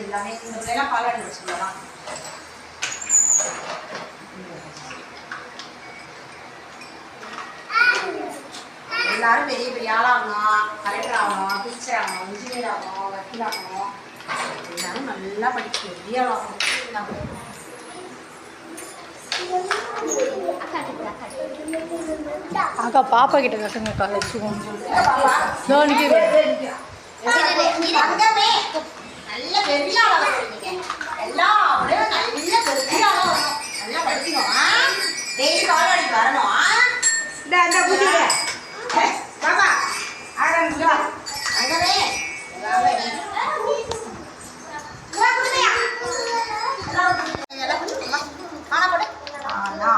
எல்லாமே இந்த பிள்ளைலாம் பாலாடி வச்சுக்கலாம். எல்லாரும் பெரிய பெரிய ஆளாகணும், கலெக்டர் ஆகணும், டீச்சர் ஆகணும், இன்ஜினியர் ஆகணும், வக்கீல் ஆகணும், எல்லாரும் நல்லா படிக்க பெரிய ஆளாகணும். அக்கா பாப்பா கிட்ட கட்டுங்கக்கா வச்சுக்கோங்க. நல்ல பெரிய ஆளாக எல்லாம் அப்படியே நல்ல பெரிய ஆளாக வரணும், நல்லா படிக்கணும். டெய்லி பாலாடி வரணும். இந்த புதிய பாபா ஆரம்பிச்சு அங்கவே ஆனா